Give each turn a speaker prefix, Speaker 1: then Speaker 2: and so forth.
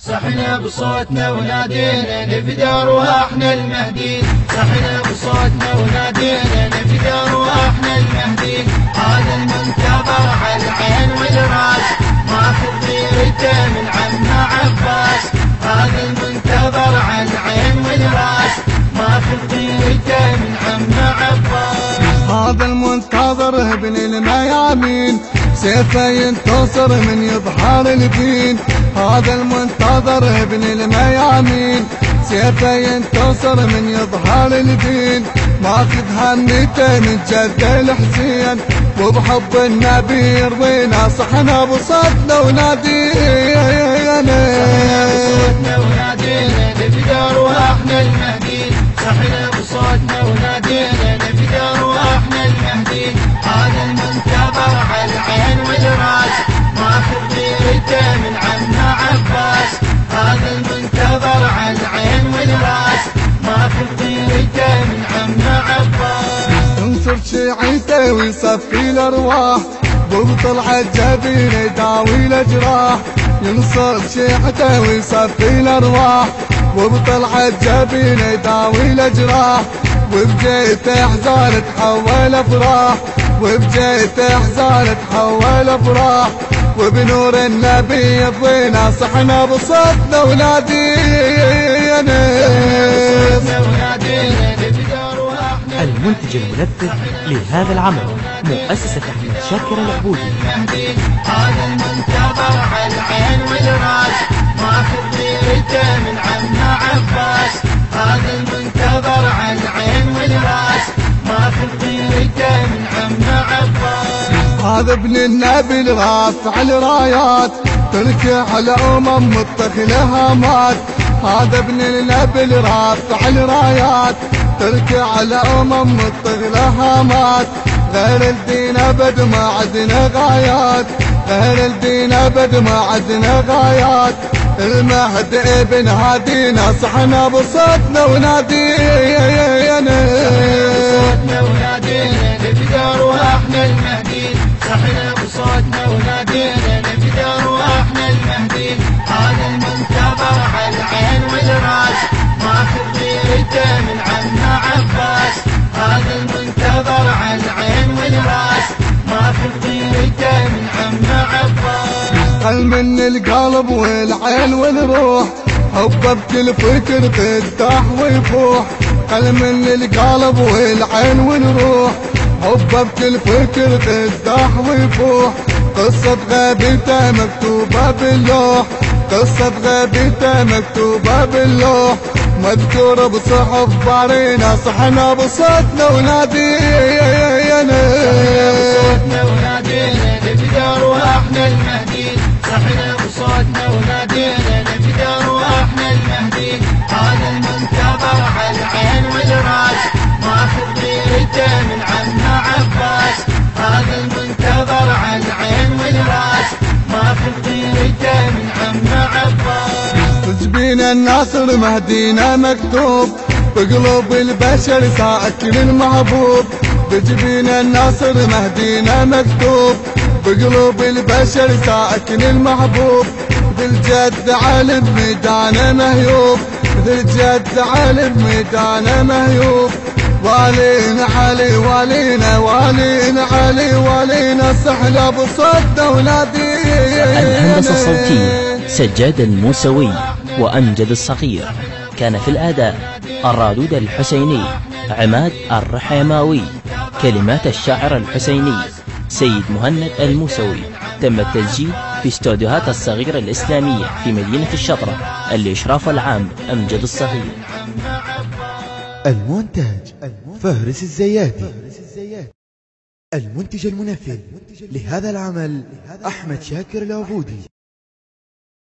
Speaker 1: صحنا بصوتنا ونادينا نفدى ارواحنا المهديين، صحنا بصوتنا ونادينا نفدى ارواحنا المهديين. هذا المنتظر على العين والراس، ماخذ غيرته من عمنا عباس. هذا المنتظر على العين والراس، ماخذ غيرته من عمنا عباس.
Speaker 2: هذا المنتظر ابن الميامين، سيفه ينتصر من يظهر الدين. هذا المنتظر ابن الميامين، سيفه ينتصر من يظهر الدين. ماخذ همته من جد الحسين، وبحب النبي يرضينا. صحنا بصوتنا ونادينا،
Speaker 1: صحنا ونادينا نفدى ارواحنا المهديين، صحنا بصوتنا ونادينا نفدى ارواحنا المهديين. هذا المنتظر على العين والراس، ماخذ غيرته من عمنا عباس. هذا المنتظر على العين والراس، ماخذ غيرته من عمنا عباس.
Speaker 2: ينصر شيعته ويصفي الارواح، وبطلعة جبينه يداوي الجراح. ينصر شيعته ويصفي الارواح، وبطلعة جبينه يداوي الجراح. وبجيته احزان تحول افراح، وبجيته احزان تحول افراح. وبنور النبي يضينا، صحنا بصوتنا ونادينا.
Speaker 3: المنتج المنفذ لهذا العمل مؤسسة أحمد شاكر العبودي.
Speaker 1: هذا المنتظر على العين والراس، ماخذ غيرته من عمنا عباس. هذا المنتظر على العين والراس، ماخذ غيرته من عمنا عباس.
Speaker 2: هذا ابن النبي الرافع الرايات، تركع على متخلها مات. هذا ابن النبي الرافع الرايات، تركع على متخلها مات. غير الدين ابد ما عدنا غايات، غير الدين ابد ما عدنا غايات. المهد ابن هادينا، صحنا بصوتنا ونادينا.
Speaker 1: بصوتنا ونادينا نفدى ارواحنا المهديين، صحنا بصوتنا ونادينا نفدى ارواحنا المهديين. هذا المنتظر على العين والراس، ماخذ غيرته من عمنا عباس. هذا المنتظر على العين والراس، ماخذ غيرته من عمنا عباس.
Speaker 2: قل من القلب والعين والروح، حبه بكل فكر تداح ويفوح. قل من القلب والعين والروح، حبه بكل فكر تداح ويفوح. قصة غيبته مكتوبة باللوح، قصة غيبته مكتوبة باللوح. مذكورة بصحف بارينا، صحنا بصوتنا ونادينا.
Speaker 1: بصوتنا ونادينا نفدى ارواحنا المهديين، صحنا بصوتنا ونادينا نفدى ارواحنا المهديين. هذا المنتظر على العين والراس، ماخذ غيرته من عمنا عباس. هذا المنتظر على العين والراس، ماخذ غيرته من عمنا عباس.
Speaker 2: تجبين الناصر مهدينا مكتوب، بقلوب البشر ساكن المحبوب. بجبين الناصر مهدينا مكتوب، بقلوب البشر ساكن المحبوب. ذي الجد علي بميدانه مهيوب، ذي الجد علي بميدانه مهيوب. والينا علي والينا، والينا علي والينا. صحنا بصوتنا ونادينا.
Speaker 3: الهندسة الصوتية سجاد الموسوي وأمجد الصغير. كان في الأداء الرادود الحسيني عماد الرحيماوي. كلمات الشاعر الحسيني سيد مهند الموسوي. تم التسجيل في استوديوهات الصغيرة الإسلامية في مدينة الشطرة. الإشراف العام أمجد الصغير.
Speaker 4: المونتاج فهرس الزياتي. المنتج المنفذ لهذا العمل أحمد شاكر العبودي.